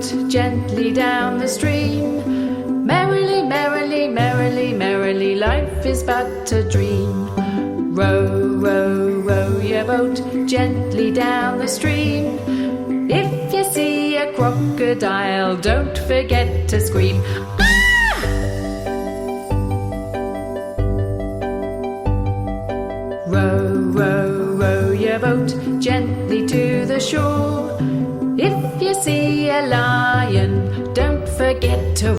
boat gently down the stream. Merrily, merrily, merrily, merrily, life is but a dream. Row, row, row your boat gently down the stream. If you see a crocodile, don't forget to scream. Ah! Row, row, row your boat gently to the shore. If you see a lion, don't forget to